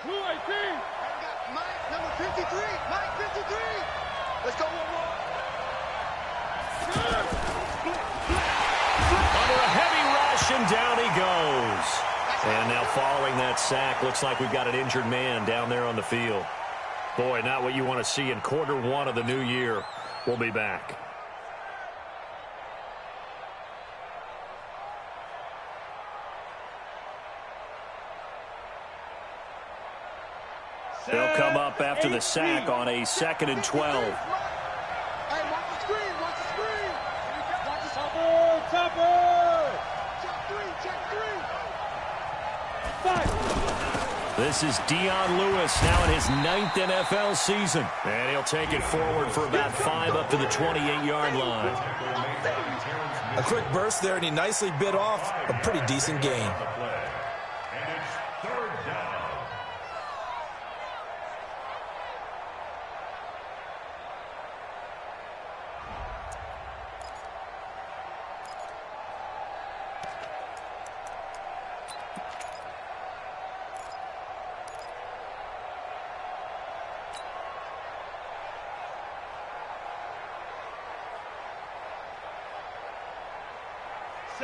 Mike, number 53. Mike, 53. Let's go one more. Under a heavy rush, and down he goes. And now following that sack, looks like we've got an injured man down there on the field. Boy, not what you want to see in quarter one of the new year. We'll be back. They'll come up after the sack on a 2nd and 12. Hey, watch the screen, watch the screen. Watch the Topper! check three. This is Dion Lewis now in his 9th NFL season. And he'll take it forward for about 5 up to the 28-yard line. A quick burst there, and he nicely bit off a pretty decent gain.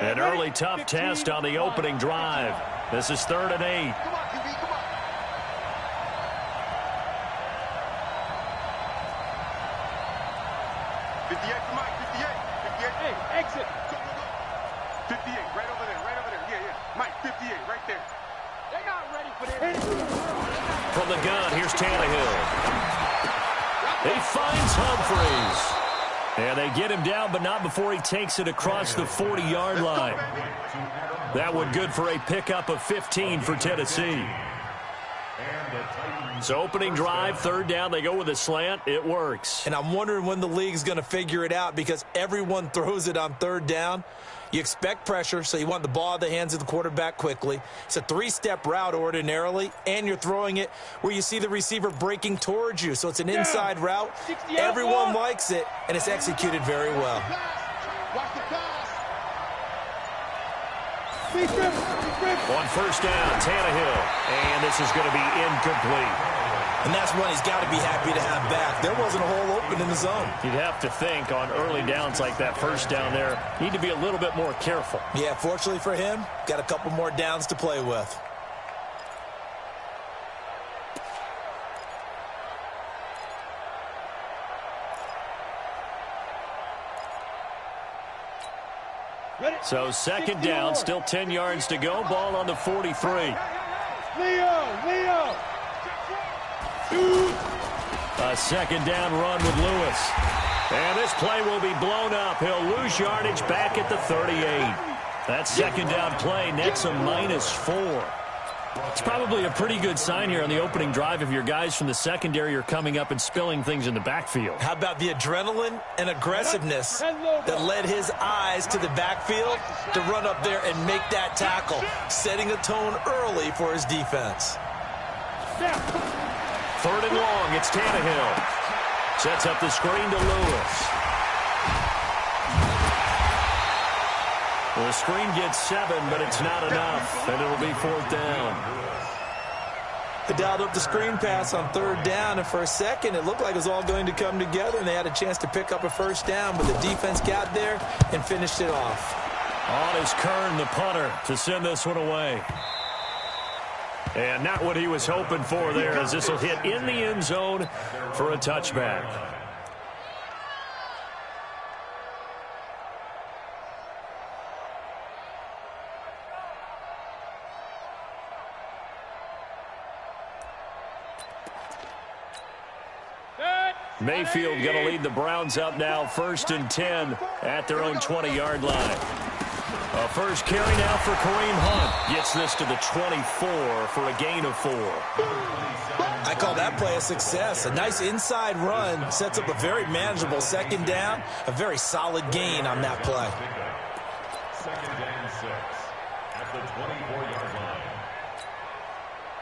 An early tough test on the opening drive. This is 3rd and 8. Come on, QB, come on. Mike, 58. Hey, exit. Go. 58, right over there. Yeah. Mike, 58, right there. They're not ready for this. From the gun, here's Tannehill. He finds Humphries. And they get him down, but not before he takes it across the 40-yard line. That one good for a pickup of 15 for Tennessee. So opening drive, 3rd down, they go with a slant. It works. And I'm wondering when the league's going to figure it out, because everyone throws it on 3rd down. You expect pressure, so you want the ball in the hands of the quarterback quickly. It's a 3-step route ordinarily, and you're throwing it where you see the receiver breaking towards you. So it's an inside route. Everyone likes it, and it's executed very well. Watch the pass. On 1st down, Tannehill. And this is going to be incomplete. And that's one he's got to be happy to have back. There wasn't a hole open in the zone. You'd have to think on early downs like that 1st down there, need to be a little bit more careful. Yeah, fortunately for him, got a couple more downs to play with. So 2nd down, still 10 yards to go. Ball on the 43. Leo! A 2nd down run with Lewis. And this play will be blown up. He'll lose yardage back at the 38. That 2nd down play nets a -4. It's probably a pretty good sign here on the opening drive if your guys from the secondary are coming up and spilling things in the backfield. How about the adrenaline and aggressiveness that led his eyes to the backfield to run up there and make that tackle, setting a tone early for his defense. 3rd and long, it's Tannehill. Sets up the screen to Lewis. Well, the screen gets 7, but it's not enough, and it'll be 4th down. They dialed up the screen pass on 3rd down, and for a second, it looked like it was all going to come together, and they had a chance to pick up a 1st down, but the defense got there and finished it off. On is Kern, the punter, to send this one away. And not what he was hoping for there, as this will hit in the end zone for a touchback. Mayfield going to lead the Browns up now, 1st and 10 at their own 20-yard line. A first carry now for Kareem Hunt. Gets this to the 24 for a gain of 4. I call that play a success. A nice inside run sets up a very manageable 2nd down. A very solid gain on that play. 2nd and 6 at the 24-yard line.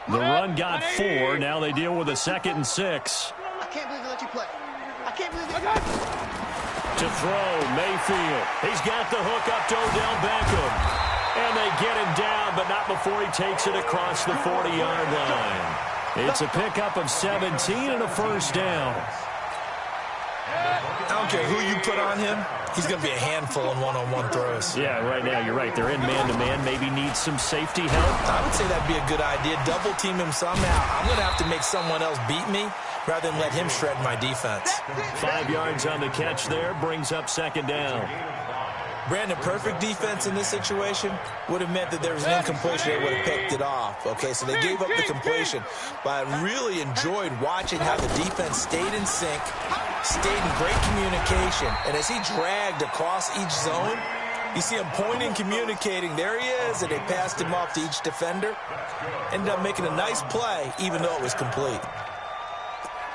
The run got 4. Now they deal with a 2nd and 6. I can't believe they let you play. I can't believe they... To throw, Mayfield. He's got the hook up to Odell Beckham. And they get him down, but not before he takes it across the 40-yard line. It's a pickup of 17 and a first down. I don't care who you put on him. He's going to be a handful in one-on-one throws. Yeah, right now, you're right. They're in man-to-man. Maybe needs some safety help. I would say that'd be a good idea. Double team him somehow. I'm going to have to make someone else beat me rather than let him shred my defense. 5 yards on the catch there. Brings up second down. Brandon, perfect defense in this situation would have meant that there was an incompletion. They would have picked it off. Okay, so they gave up the completion. But I really enjoyed watching how the defense stayed in sync, stayed in great communication. And as he dragged across each zone, you see him pointing, communicating. There he is, and they passed him off to each defender. Ended up making a nice play, even though it was complete.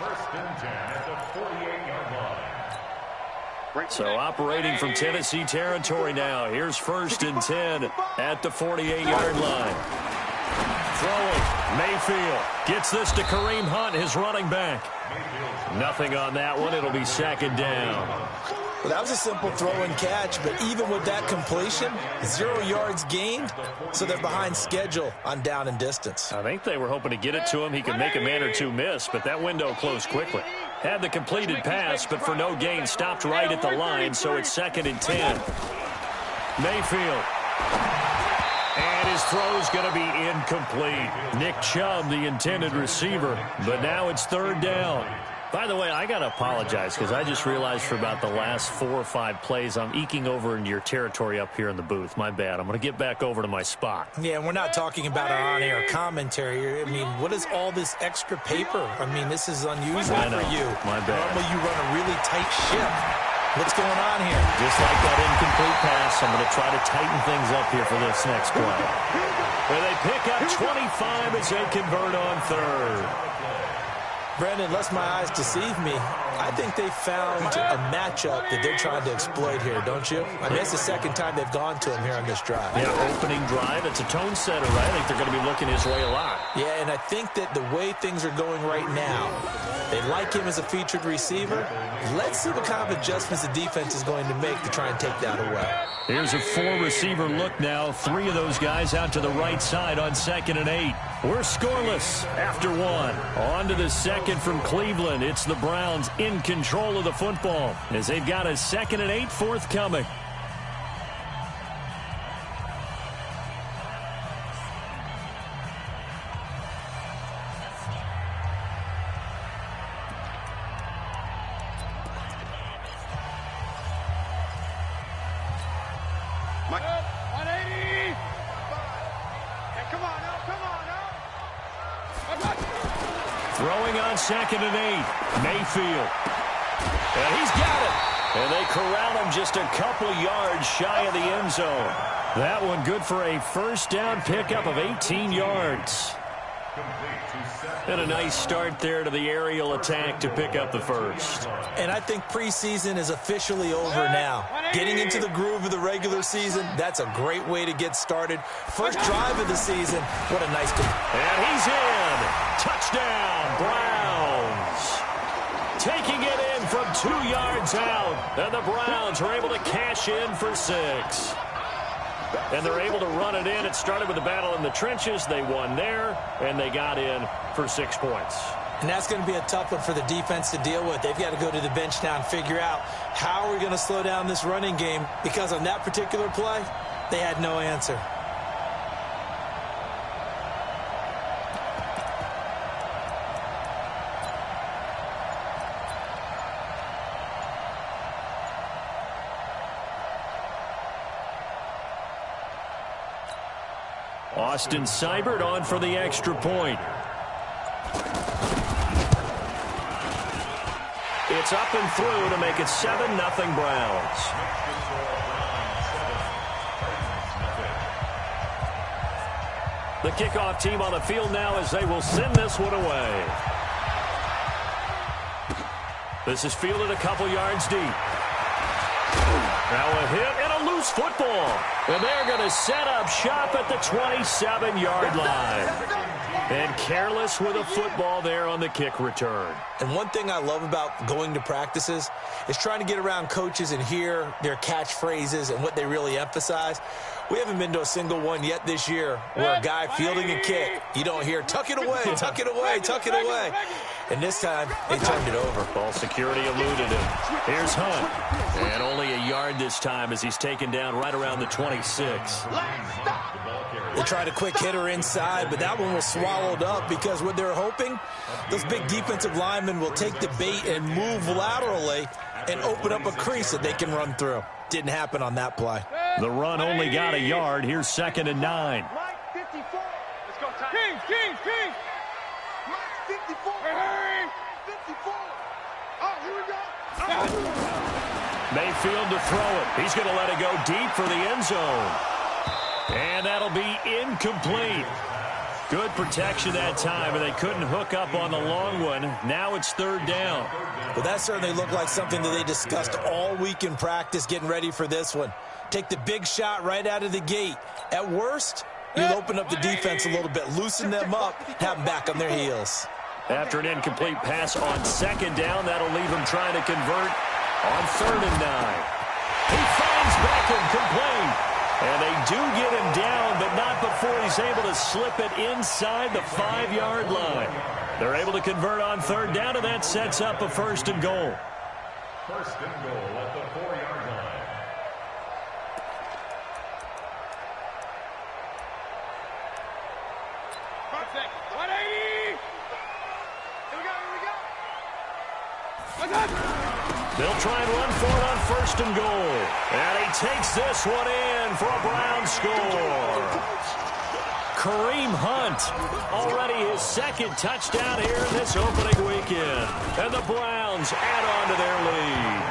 First and 10 at the 48-yard line. So operating from Tennessee territory now. Here's first and 10 at the 48-yard line. Throwing. Mayfield gets this to Kareem Hunt, his running back. Nothing on that one. It'll be second down. Well, that was a simple throw and catch, but even with that completion, 0 yards gained, so they're behind schedule on down and distance. I think they were hoping to get it to him. He could make a man or two miss, but that window closed quickly. Had the completed pass, but for no gain, stopped right at the line, so it's second and 10. Mayfield. And his throw's going to be incomplete. Nick Chubb, the intended receiver, but now it's third down. By the way, I got to apologize because I just realized for about the last 4 or 5 plays, I'm eking over into your territory up here in the booth. My bad. I'm going to get back over to my spot. Yeah, we're not talking about our on-air commentary. I mean, what is all this extra paper? I mean, this is unusual for you. My bad. Normally you run a really tight ship. What's going on here? Just like that incomplete pass, I'm going to try to tighten things up here for this next play. Where they pick up 25 as they convert on third. Brandon, unless my eyes deceive me, I think they found a matchup that they're trying to exploit here, don't you? I mean, it's the second time they've gone to him here on this drive. Yeah, opening drive. It's a tone setter, right? I think they're going to be looking his way a lot. Yeah, and I think that the way things are going right now, they like him as a featured receiver. Let's see what kind of adjustments the defense is going to make to try and take that away. Here's a 4-receiver look now. 3 of those guys out to the right side on 2nd and 8. We're scoreless after 1. On to the second from Cleveland. It's the Browns in control of the football as they've got a 2nd and 8 forthcoming. Mike. 180. Hey, come on now, come on now. Throwing on 2nd and 8. Mayfield. And he's got it. And they corral him just a couple yards shy of the end zone. That one good for a first down pickup of 18 yards. And a nice start there to the aerial attack to pick up the first. And I think preseason is officially over now. Getting into the groove of the regular season, that's a great way to get started. First drive of the season, what a nice goal. And he's in. Touchdown, Browns. Taking it in from 2 yards out. And the Browns are able to cash in for 6. And they're able to run it in. It started with a battle in the trenches. They won there, and they got in for 6 points. And that's going to be a tough one for the defense to deal with. They've got to go to the bench now and figure out how we're going to slow down this running game, because on that particular play, they had no answer. Austin Seibert on for the extra point. It's up and through to make it 7-0 Browns. The kickoff team on the field now as they will send this one away. This is fielded a couple yards deep. Now a hit and a loose football. And they're going to set up shop at the 27-yard line. And careless with a football there on the kick return. And one thing I love about going to practices is trying to get around coaches and hear their catchphrases and what they really emphasize. We haven't been to a single one yet this year where a guy fielding a kick, you don't hear, tuck it away, tuck it away, tuck it away. And this time, they turned it over. Ball security eluded him. Here's Hunt. And only a yard this time as he's taken down right around the 26. They tried a quick hitter inside, but that one was swallowed up because what they're hoping, those big defensive linemen will take the bait and move laterally and open up a crease that they can run through. Didn't happen on that play. The run only got a yard. Here's 2nd and 9. Mike 54. Let's go, time. King. Mike 54. Hey. 54. Oh, here we go. Mayfield to throw it. He's going to let it go deep for the end zone. And that'll be incomplete. Good protection that time, and they couldn't hook up on the long one. Now it's 3rd down. But that certainly looked like something that they discussed all week in practice getting ready for this one. Take the big shot right out of the gate. At worst, you'll open up the defense a little bit, loosen them up, have them back on their heels. After an incomplete pass on 2nd down, that'll leave him trying to convert on 3rd and 9. He finds Beckham complete. And they do get him down, but not before he's able to slip it inside the 5-yard line. They're able to convert on 3rd down, and that sets up a 1st and goal. 1st and goal at the 4-yard line. Perfect. 180. Here we go. They'll try and run for it on 1st and goal. And he takes this one in for a Brown score. Kareem Hunt, already his 2nd touchdown here in this opening weekend. And the Browns add on to their lead.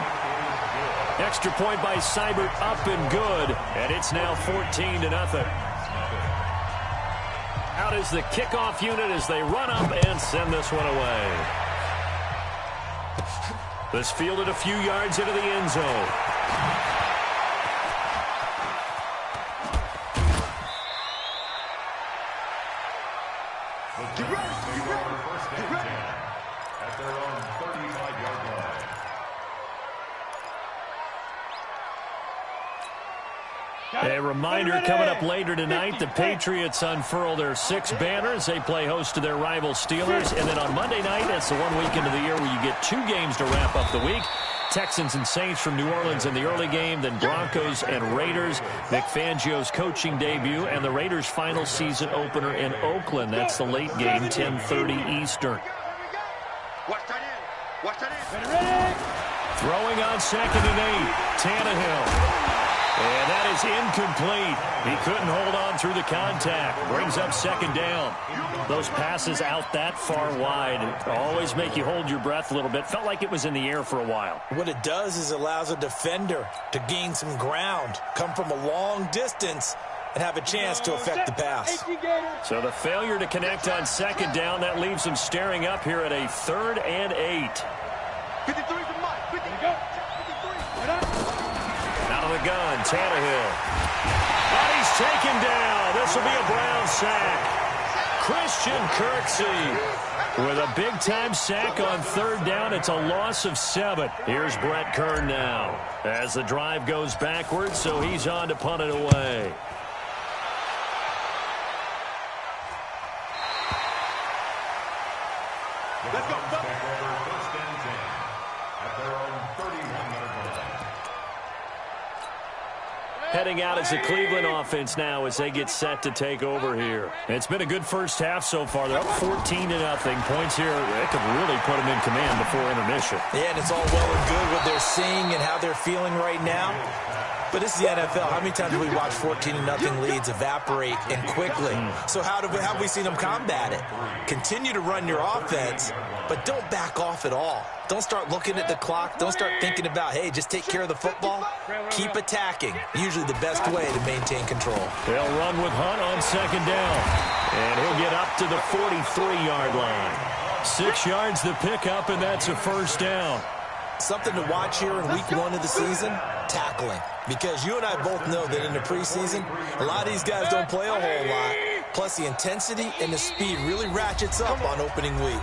Extra point by Seibert up and good. And it's now 14-0. Out is the kickoff unit as they run up and send this one away. This fielded a few yards into the end zone. First and 10 at their own 35-yard line. A reminder coming up later tonight, the Patriots unfurl their 6 banners. They play host to their rival Steelers. And then on Monday night, that's the one weekend of the year where you get 2 games to wrap up the week. Texans and Saints from New Orleans in the early game, then Broncos and Raiders. Vic Fangio's coaching debut, and the Raiders' final season opener in Oakland. That's the late game, 10:30 Eastern. Watch that in. Watch that in. Ready. Throwing on 2nd and 8, Tannehill. And that is incomplete. He couldn't hold on through the contact. Brings up 2nd down. Those passes out that far wide always make you hold your breath a little bit. Felt like it was in the air for a while. What it does is allows a defender to gain some ground, come from a long distance, and have a chance to affect the pass. So the failure to connect on 2nd down, that leaves him staring up here at a 3rd and 8. 53 from Mike. 53. Out of the gun, Tannehill. And he's taken down. This will be a Brown sack. Christian Kirksey with a big-time sack on 3rd down. It's a loss of 7. Here's Brett Kern now as the drive goes backwards, so he's on to punt it away. Let's go. First and 10 at their own 31-yard line. Heading out as the Cleveland offense now as they get set to take over here. It's been a good first half so far. They're up 14-0. Points here, they could really put them in command before intermission. Yeah, and it's all well and good what they're seeing and how they're feeling right now. But this is the NFL. How many times have we watched 14-0 leads evaporate and quickly? So how have we seen them combat it? Continue to run your offense, but don't back off at all. Don't start looking at the clock. Don't start thinking about, hey, just take care of the football. Keep attacking. Usually the best way to maintain control. They'll run with Hunt on 2nd down. And he'll get up to the 43-yard line. 6 yards the pickup, and that's a 1st down. Something to watch here in week 1 of the season, tackling. Because you and I both know that in the preseason, a lot of these guys don't play a whole lot. Plus, the intensity and the speed really ratchets up on opening week.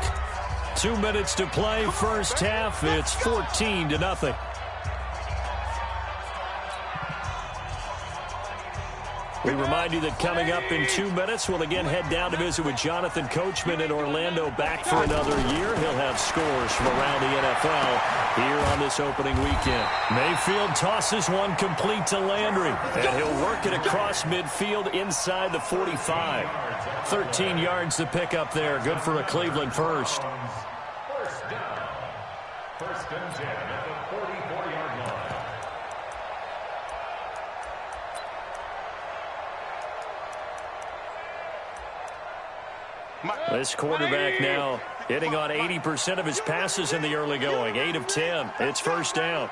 2 minutes to play, first half. It's 14-0. We remind you that coming up in 2 minutes, we'll again head down to visit with Jonathan Coachman in Orlando, back for another year. He'll have scores from around the NFL here on this opening weekend. Mayfield tosses one complete to Landry, and he'll work it across midfield inside the 45. 13 yards to pick up there. Good for a Cleveland first. First down. First and 10 at the 44-yard line. This quarterback now hitting on 80% of his passes in the early going. 8 of 10. It's first down.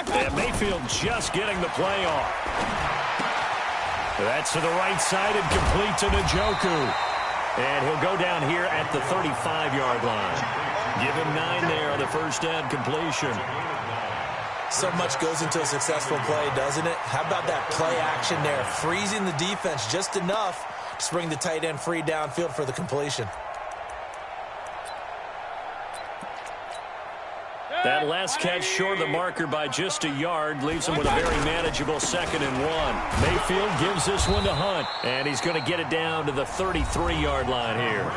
And Mayfield just getting the play off. That's to the right side and complete to Njoku. And he'll go down here at the 35-yard line. Give him 9 there on the first down completion. So much goes into a successful play, doesn't it? How about that play action there? Freezing the defense just enough to bring the tight end free downfield for the completion. That last catch short of the marker by just a yard leaves him with a very manageable 2nd and 1. Mayfield gives this one to Hunt, and he's going to get it down to the 33-yard line here.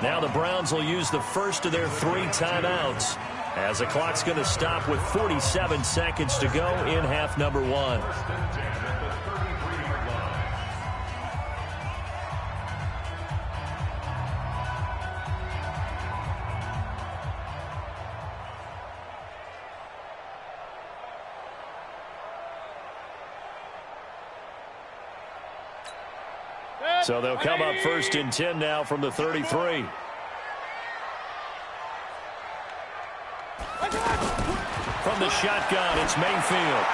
Now the Browns will use the first of their 3 timeouts as the clock's going to stop with 47 seconds to go in half number 1. So they'll come up 1st and 10 now from the 33. From the shotgun, it's Mayfield.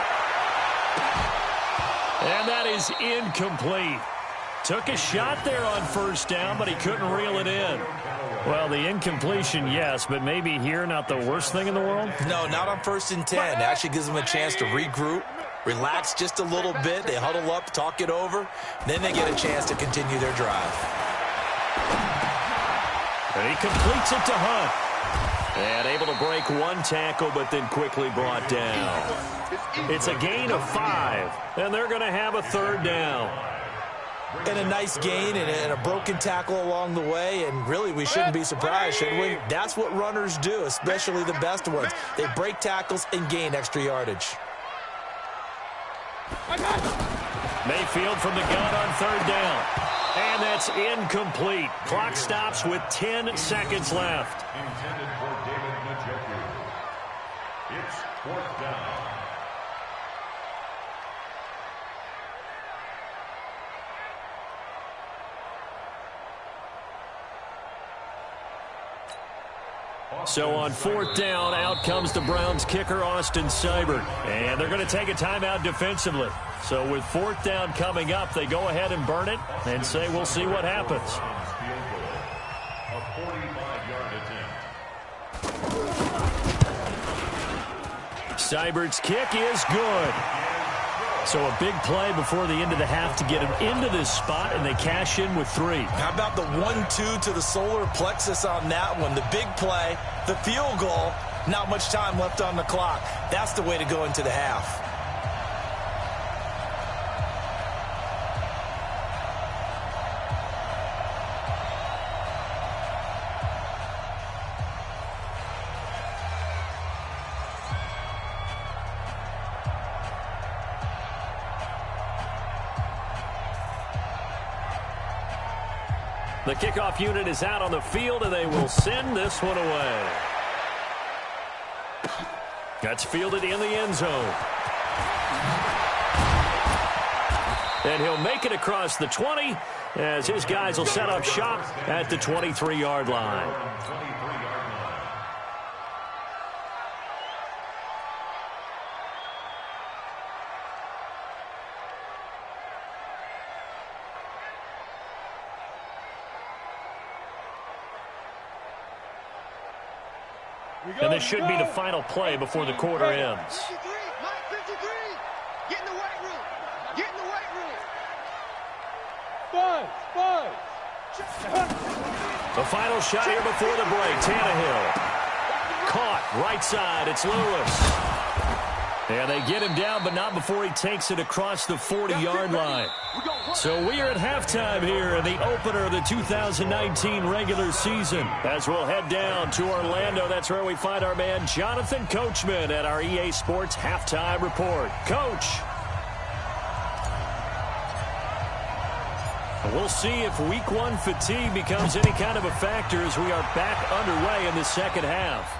And that is incomplete. Took a shot there on first down, but he couldn't reel it in. Well, the incompletion, yes, but maybe here not the worst thing in the world? No, not on 1st and 10. It actually gives them a chance to regroup, relax just a little bit. They huddle up, talk it over. Then they get a chance to continue their drive. And he completes it to Hunt. And able to break 1 tackle, but then quickly brought down. It's a gain of 5, and they're going to have a 3rd down. And a nice gain and a broken tackle along the way, and really we shouldn't be surprised, should we? That's what runners do, especially the best ones. They break tackles and gain extra yardage. Mayfield from the gun on 3rd down. And that's incomplete. Clock stops with 10 seconds left. Intended for David Njoku. It's 4th down. So on 4th down, out comes the Browns kicker, Austin Seibert. And they're going to take a timeout defensively. So with 4th down coming up, they go ahead and burn it and say we'll see what happens. A 45-yard attempt. Seibert's kick is good. So a big play before the end of the half to get him into this spot, and they cash in with 3. How about the 1-2 to the solar plexus on that one? The big play, the field goal, not much time left on the clock. That's the way to go into the half. The kickoff unit is out on the field, and they will send this one away. That's fielded in the end zone. And he'll make it across the 20 as his guys will set up shop at the 23-yard line. And this should be the final play before the quarter ends. 53, Mike 53. Get in the weight room. Get in the weight room. The final shot here before the break. Tannehill. Caught. Right side. It's Lewis. And they get him down, but not before he takes it across the 40-yard line. So we are at halftime here in the opener of the 2019 regular season. As we'll head down to Orlando, that's where we find our man Jonathan Coachman at our EA Sports Halftime Report. Coach. We'll see if week one fatigue becomes any kind of a factor as we are back underway in the second half.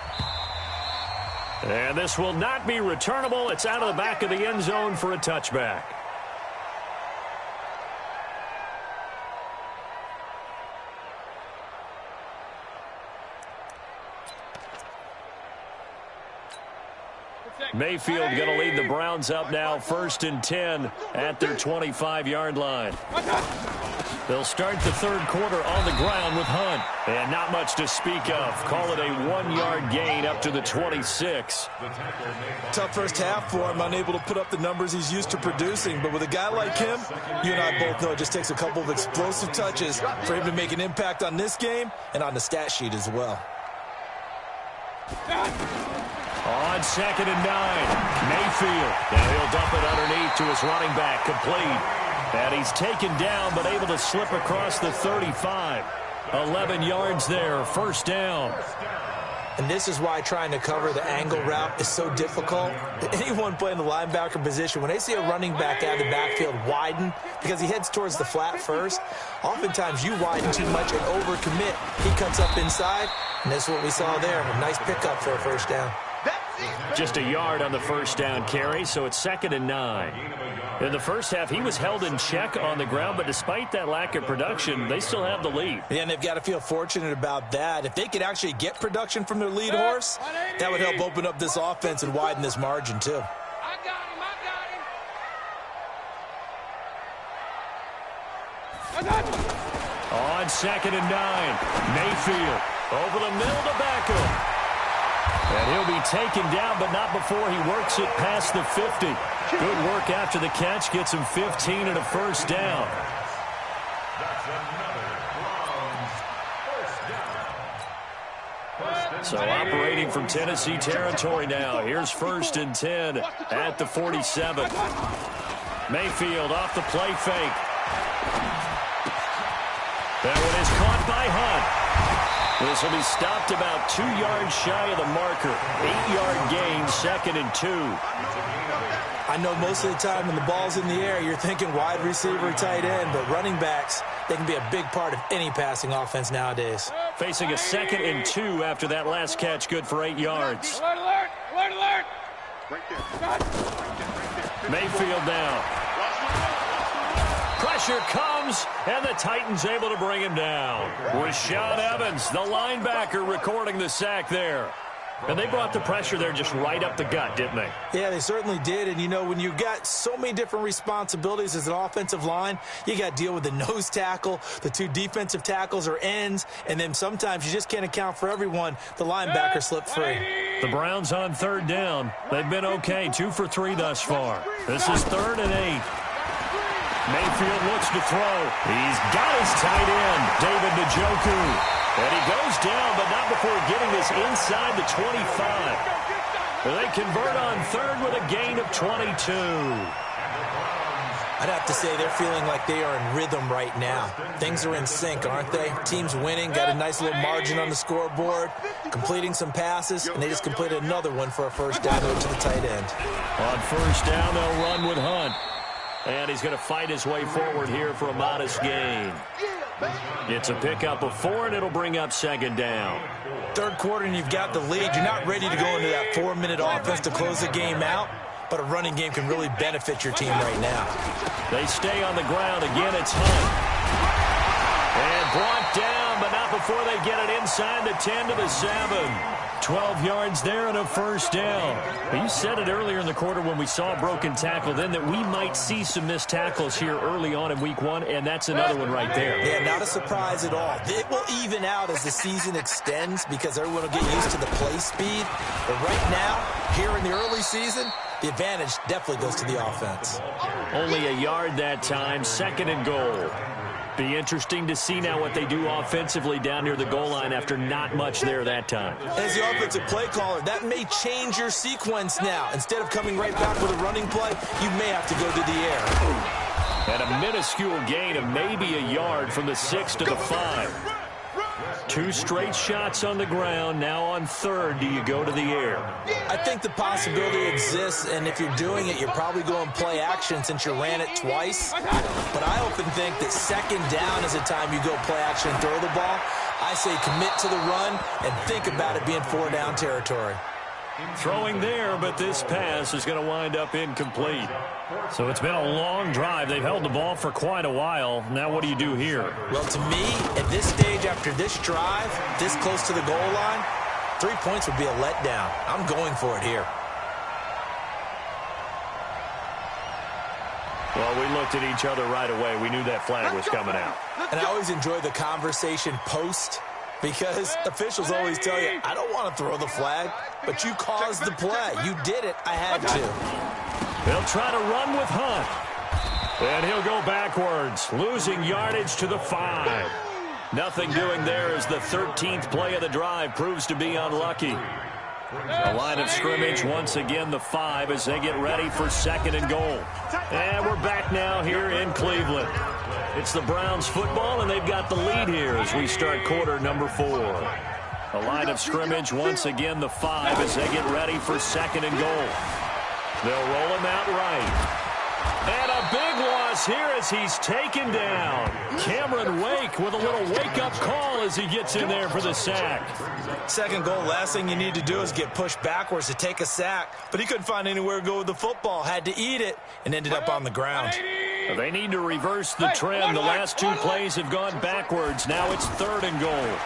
And this will not be returnable. It's out of the back of the end zone for a touchback. Mayfield going to lead the Browns up now, 1st and 10 at their 25-yard line. They'll start the third quarter on the ground with Hunt. And not much to speak of. Call it a 1-yard gain up to the 26. Tough first half for him, unable to put up the numbers he's used to producing. But with a guy like him, you and I both know it just takes a couple of explosive touches for him to make an impact on this game and on the stat sheet as well. On 2nd and 9, Mayfield. Now he'll dump it underneath to his running back, complete. And he's taken down, but able to slip across the 35. 11 yards there, 1st down. And this is why trying to cover the angle route is so difficult. Anyone playing the linebacker position, when they see a running back out of the backfield widen, because he heads towards the flat first, oftentimes you widen too much and overcommit. He cuts up inside, and this is what we saw there. A nice pickup for a 1st down. Just a yard on the 1st down carry, so it's 2nd and 9. In the first half, he was held in check on the ground, but despite that lack of production, they still have the lead. Yeah, and they've got to feel fortunate about that. If they could actually get production from their lead horse, that would help open up this offense and widen this margin, too. I got him. On 2nd and 9, Mayfield over the middle to Beckham. And he'll be taken down, but not before he works it past the 50. Good work after the catch. Gets him 15 and a 1st down. So operating from Tennessee territory now. Here's 1st and 10 at the 47. Mayfield off the play fake. That one is caught by Hunt. This will be stopped about 2 yards shy of the marker. 8-yard gain, 2nd and 2. I know most of the time when the ball's in the air, you're thinking wide receiver, tight end, but running backs, they can be a big part of any passing offense nowadays. Facing a 2nd and 2 after that last catch, good for 8 yards. Alert, alert, alert, alert. Right there. Mayfield now. Pressure comes, and the Titans able to bring him down. Rashaan Evans, the linebacker, recording the sack there. And they brought the pressure there just right up the gut, didn't they? Yeah, they certainly did. And, you know, when you've got so many different responsibilities as an offensive line, you got to deal with the nose tackle, the 2 defensive tackles or ends, and then sometimes you just can't account for everyone. The linebacker slipped free. The Browns on 3rd down. They've been okay, 2 for 3 thus far. This is 3rd and 8. Mayfield looks to throw. He's got his tight end, David Njoku. And he goes down, but not before getting this inside the 25. They convert on 3rd with a gain of 22. I'd have to say they're feeling like they are in rhythm right now. Things are in sync, aren't they? Team's winning, got a nice little margin on the scoreboard, completing some passes, and they just completed another one for a 1st down to the tight end. On 1st down, they'll run with Hunt. And he's going to fight his way forward here for a modest gain. It's a pickup of 4, and it'll bring up 2nd down. 3rd quarter, and you've got the lead. You're not ready to go into that 4-minute offense to close the game out, but a running game can really benefit your team right now. They stay on the ground. Again, it's Hunt. And brought down, but not before they get it inside the 10 to the 7. 12 yards there and a first down. You said it earlier in the quarter when we saw a broken tackle then that we might see some missed tackles here early on in week 1, and that's another one right there. Yeah, not a surprise at all. It will even out as the season extends because everyone will get used to the play speed. But right now, here in the early season, the advantage definitely goes to the offense. Only a yard that time, 2nd and goal. Be interesting to see now what they do offensively down near the goal line after not much there that time. As the offensive play caller, that may change your sequence now. Instead of coming right back with a running play, you may have to go to the air. And a minuscule gain of maybe a yard from the 6 to the 5. 2 straight shots on the ground. Now on 3rd, do you go to the air? I think the possibility exists, and if you're doing it, you're probably going play action since you ran it twice. But I often think that 2nd down is the time you go play action and throw the ball. I say commit to the run and think about it being 4-down territory. Throwing there, but this pass is going to wind up incomplete. So it's been a long drive. They've held the ball for quite a while. Now what do you do here? Well, to me, at this stage after this drive, this close to the goal line, 3 points would be a letdown. I'm going for it here. Well, we looked at each other right away. We knew that flag was coming out. And I always enjoy the conversation post because officials always tell you, I don't want to throw the flag, but you caused the play. You did it. I had to. They'll try to run with Hunt. And he'll go backwards, losing yardage to the 5. Nothing doing there as the 13th play of the drive proves to be unlucky. A line of scrimmage once again the 5 as they get ready for 2nd and goal. And we're back now here in Cleveland. It's the Browns football, and they've got the lead here as we start quarter number 4. A line of scrimmage once again the 5 as they get ready for 2nd and goal. They'll roll him out right. And a big loss here as he's taken down. Cameron Wake with a little wake-up call as he gets in there for the sack. 2nd goal, last thing you need to do is get pushed backwards to take a sack. But he couldn't find anywhere to go with the football, had to eat it, and ended up on the ground. They need to reverse the trend. The last 2 plays have gone backwards. Now it's 3rd and goal.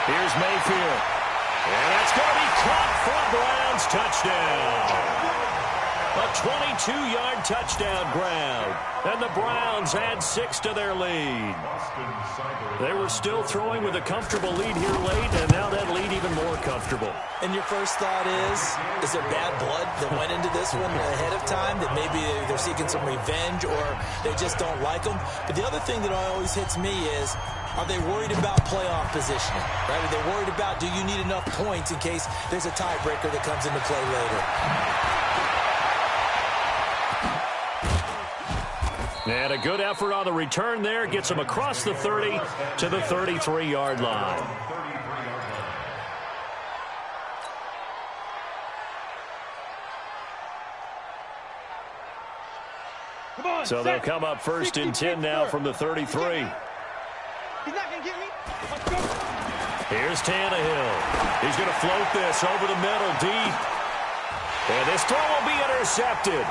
Here's Mayfield. And that's going to be caught for a Browns touchdown. A 22-yard touchdown grab. And the Browns add 6 to their lead. They were still throwing with a comfortable lead here late, and now that lead even more comfortable. And your first thought is there bad blood that went into this one ahead of time, that maybe they're seeking some revenge or they just don't like them? But the other thing that always hits me is, are they worried about playoff positioning? Right? Are they worried about, do you need enough points in case there's a tiebreaker that comes into play later? And a good effort on the return there. Gets him across the 30 to the 33-yard line. So they'll come up 1st and 10 now from the 33. He's not going to get me. Here's Tannehill. He's going to float this over the middle deep. And this throw will be intercepted.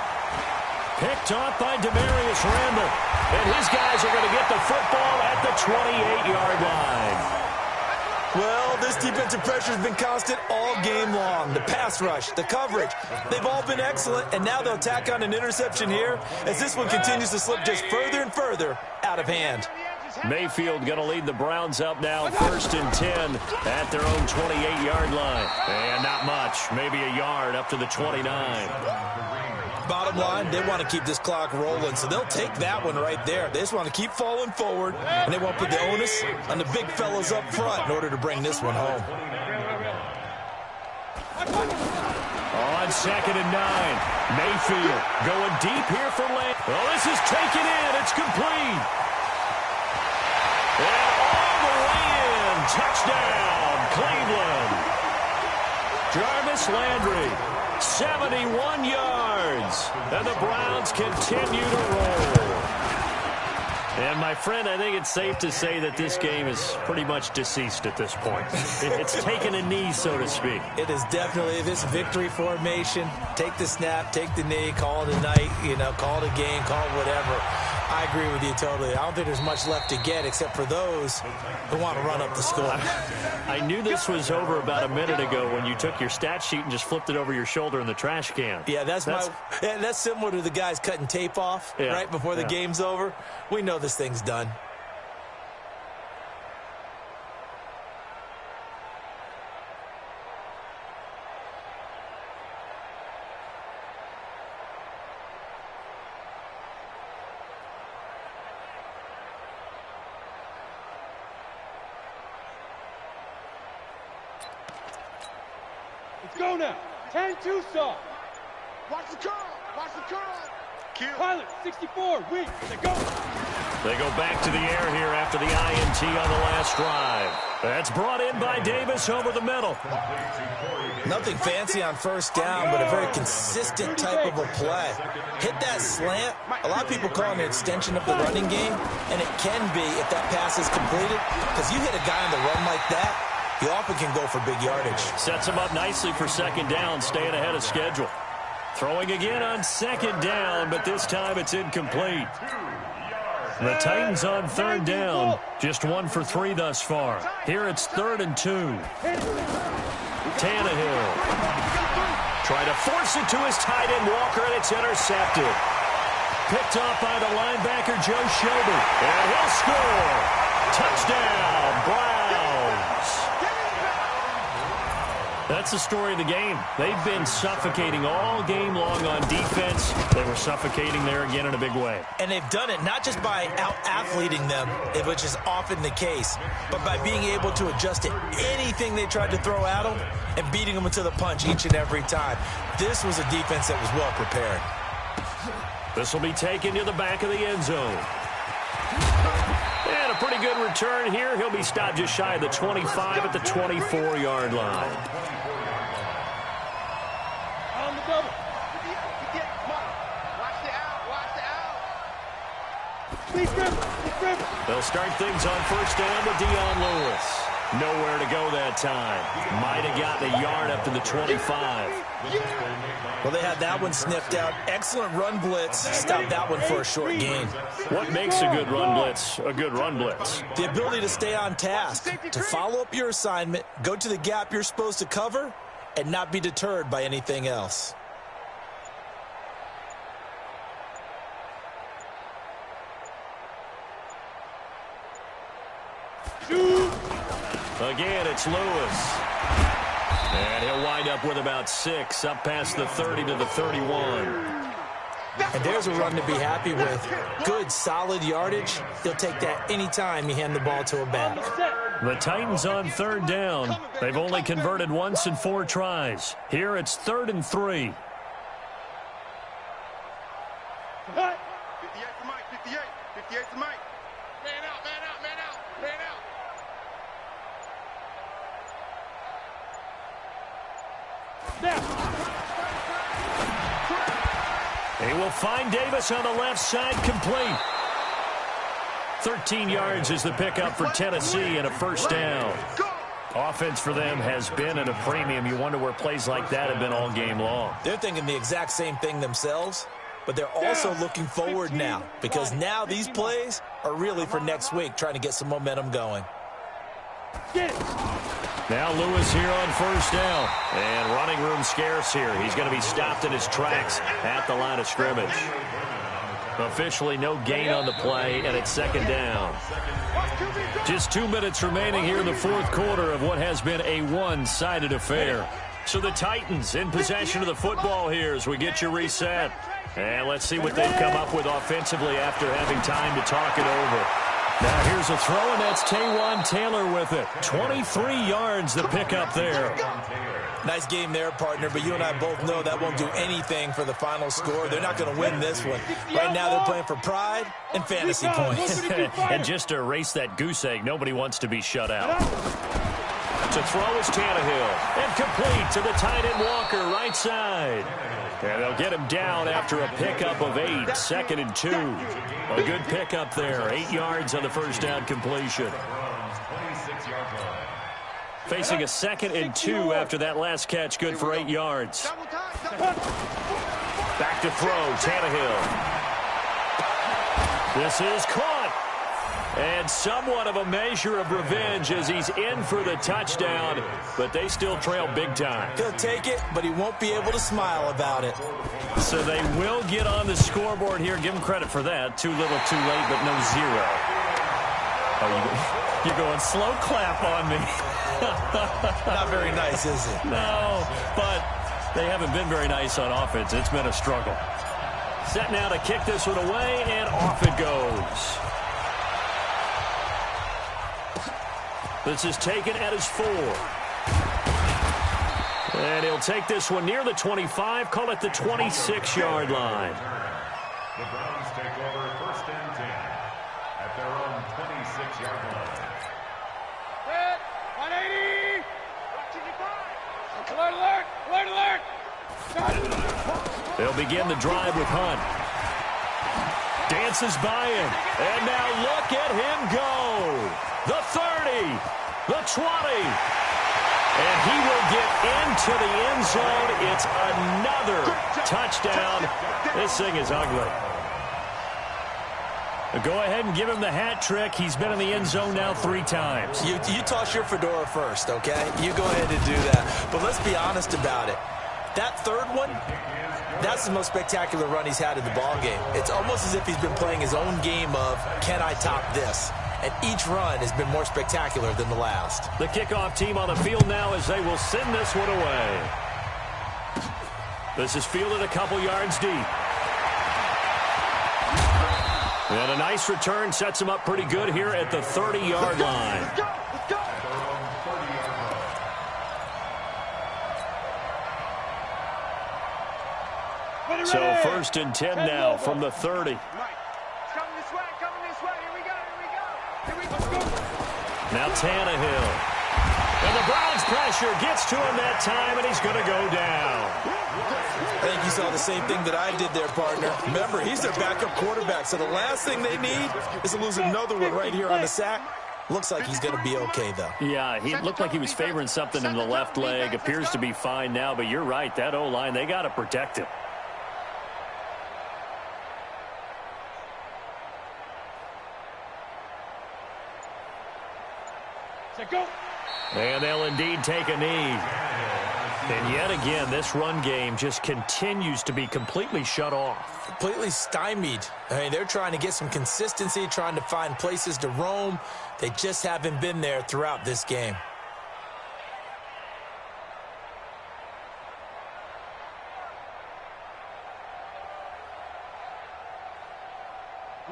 Picked off by Demarius Randall. And his guys are going to get the football at the 28-yard line. Well, this defensive pressure has been constant all game long. The pass rush, the coverage, they've all been excellent, and now they'll tack on an interception here as this one continues to slip just further and further out of hand. Mayfield going to lead the Browns up now 1st and 10 at their own 28-yard line. And not much, maybe a yard up to the 29. Bottom line, they want to keep this clock rolling, so they'll take that one right there. They just want to keep falling forward, and they won't put the onus on the big fellas up front in order to bring this one home. On 2nd and 9, Mayfield going deep here for Lane. Well, this is taken in. It's complete. And all the way in. Touchdown, Cleveland. Jarvis Landry. 71 yards, and the Browns continue to roll. And, my friend, I think it's safe to say that this game is pretty much deceased at this point. It's taken a knee, so to speak. It is definitely this victory formation. Take the snap, take the knee, call it a night, call it a game, call it whatever. I agree with you totally. I don't think there's much left to get except for those who want to run up the score. I knew this was over about a minute ago when you took your stat sheet and just flipped it over your shoulder in the trash can. Yeah, that's similar to the guys cutting tape off right before the game's over. We know this thing's done. Let's go now. 10-2 soft. Watch the curl. Watch the curl. Kill. Pilot, 64, weak. They go. They go back to the air here after the INT on the last drive. That's brought in by Davis over the middle. Nothing fancy on first down, but a very consistent type of a play. Hit that slant. A lot of people call it an extension of the running game, and it can be if that pass is completed, because you hit a guy on the run like that, he often can go for big yardage. Sets him up nicely for second down, staying ahead of schedule. Throwing again on second down, but this time it's incomplete. The Titans on third down, just 1 for 3 thus far. Here it's 3rd and 2. Tannehill. Trying to force it to his tight end, Walker, and it's intercepted. Picked off by the linebacker, Joe Schobert. And he'll score. Touchdown, Browns. That's the story of the game. They've been suffocating all game long on defense. They were suffocating there again in a big way. And they've done it not just by out-athleting them, which is often the case, but by being able to adjust to anything they tried to throw at them and beating them to the punch each and every time. This was a defense that was well prepared. This will be taken to the back of the end zone. And a pretty good return here. He'll be stopped just shy of the 25 at the 24-yard line. On the double. They'll start things on first down with Dion Lewis. Nowhere to go that time. Might have gotten a yard up to the 25. Well, they had that one sniffed out. Excellent run blitz. Stopped that one for a short gain. What makes a good run blitz a good run blitz? The ability to stay on task, to follow up your assignment, go to the gap you're supposed to cover, and not be deterred by anything else. Again, it's Lewis. And he'll wind up with about 6, up past the 30 to the 31. And there's a run to be happy with. Good, solid yardage. He'll take that anytime you hand the ball to a back. The Titans on third down. They've only converted once in 4 tries. Here it's 3rd and 3. 58 to Mike, 58. 58 to Mike. Man out, man out, man out, man out. They will find Davis on the left side, complete. 13 yards is the pickup for Tennessee and a first down. Offense for them has been at a premium. You wonder where plays like that have been all game long. They're thinking the exact same thing themselves, but they're also looking forward now, because now these plays are really for next week, trying to get some momentum going. Now Lewis here on first down. And running room scarce here. He's going to be stopped in his tracks at the line of scrimmage. Officially no gain on the play, and it's second down. Just 2 minutes remaining here in the fourth quarter of what has been a one-sided affair. So the Titans in possession of the football here as we get you reset. And let's see what they've come up with offensively after having time to talk it over. Now here's a throw, and that's Taywan Taylor with it. 23 yards the pickup there. Nice game there, partner, but you and I both know that won't do anything for the final score. They're not going to win this one. Right now they're playing for pride and fantasy points. And just to erase that goose egg, nobody wants to be shut out. To throw is Tannehill. And complete to the tight end Walker, right side. And they'll get him down after a pickup of 8, 2nd and 2. A good pickup there, 8 yards on the first down completion. Facing a 2nd and 2 after that last catch, good for 8 yards. Back to throw, Tannehill. This is caught. And somewhat of a measure of revenge as he's in for the touchdown, but they still trail big time. He'll take it, but he won't be able to smile about it. So they will get on the scoreboard here. Give him credit for that. Too little, too late, but no zero. Oh, you're going slow clap on me. Not very nice, is it? No, but they haven't been very nice on offense. It's been a struggle. Set now to kick this one away, and off it goes. This is taken at his 4. And he'll take this one near the 25, call it the 26-yard line. The Browns take over 1st and 10 at their own 26-yard line. 180! Alert, alert! Alert, alert! They'll begin the drive with Hunt. Dances by him. And now look at him go. The 30, the 20. And he will get into the end zone. It's another touchdown. This thing is ugly. Go ahead and give him the hat trick. He's been in the end zone now 3 times. You toss your fedora first, okay? You go ahead and do that. But let's be honest about it. That third one, that's the most spectacular run he's had in the ballgame. It's almost as if he's been playing his own game of, can I top this? And each run has been more spectacular than the last. The kickoff team on the field now as they will send this one away. This is fielded a couple yards deep. And a nice return sets him up pretty good here at the 30-yard line. Let's go! Let's go! So 1st and 10 now from the 30. It's coming this way, Here we go, here we go. Now Tannehill. And the Browns pressure gets to him that time, and he's going to go down. I think you saw the same thing that I did there, partner. Remember, he's their backup quarterback, so the last thing they need is to lose another one right here on the sack. Looks like he's going to be okay, though. Yeah, he looked like he was favoring something in the left leg. Appears to be fine now, but you're right. That O-line, they got to protect him. Go. And they'll indeed take a knee. And yet again, this run game just continues to be completely shut off. Completely stymied. I mean, they're trying to get some consistency, trying to find places to roam. They just haven't been there throughout this game.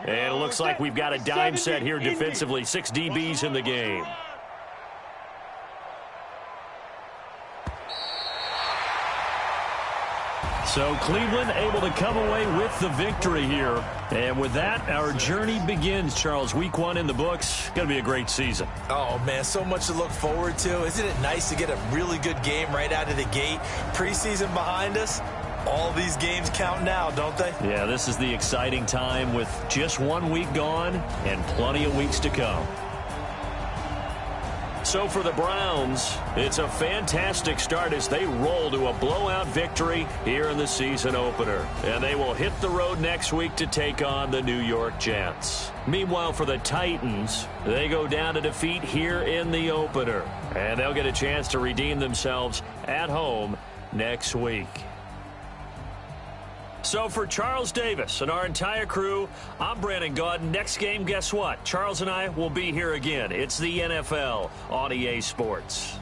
And it looks like we've got a dime set here defensively. 6 DBs in the game. So Cleveland able to come away with the victory here. And with that, our journey begins, Charles. Week 1 in the books. Going to be a great season. Oh, man, so much to look forward to. Isn't it nice to get a really good game right out of the gate? Preseason behind us. All these games count now, don't they? Yeah, this is the exciting time with just 1 week gone and plenty of weeks to come. So for the Browns, it's a fantastic start as they roll to a blowout victory here in the season opener. And they will hit the road next week to take on the New York Jets. Meanwhile, for the Titans, they go down to defeat here in the opener. And they'll get a chance to redeem themselves at home next week. So for Charles Davis and our entire crew, I'm Brandon Gaudin. Next game, guess what? Charles and I will be here again. It's the NFL on EA Sports.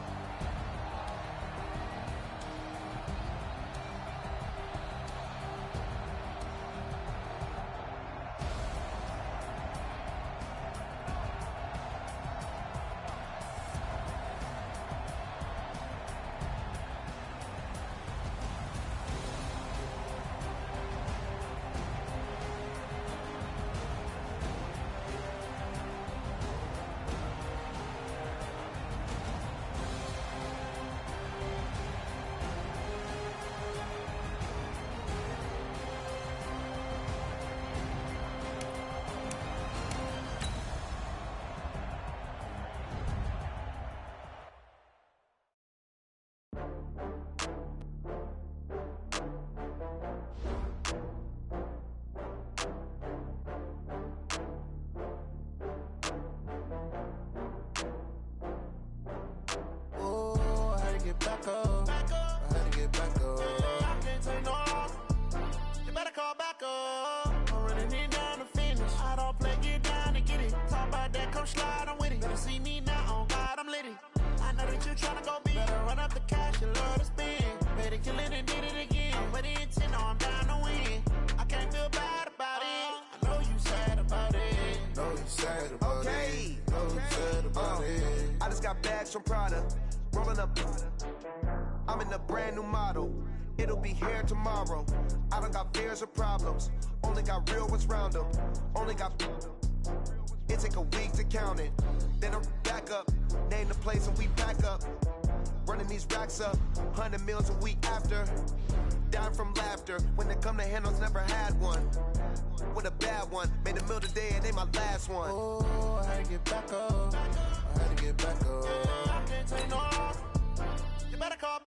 back up. I had to get back up. I can't take no loss. You better call back up. I'm running it down to finish. I don't play, get down and get it. Talk about that, come slide, I'm with it. Better see me now, on God, I'm litty. I know that you tryna go big. Better run up the cash, you love to spend. Better kill it and did it again. But the intent, no, I'm down to win. I can't feel bad about it. I know you sad about it. Know you sad about it. Know you sad about it. I just got bags from Prada. Rolling up. I'm in a brand new model. It'll be here tomorrow. I don't got fears or problems. Only got real ones round them. Only got. It take a week to count it. Then I'm back up. Name the place and we back up. Running these racks up. 100 meals a week after. Dying from laughter. When it come to handles, never had one. With a bad one. Made a meal today and they my last one. Oh, I had to get back up. I had to get back up. I can't take no loss. You better call.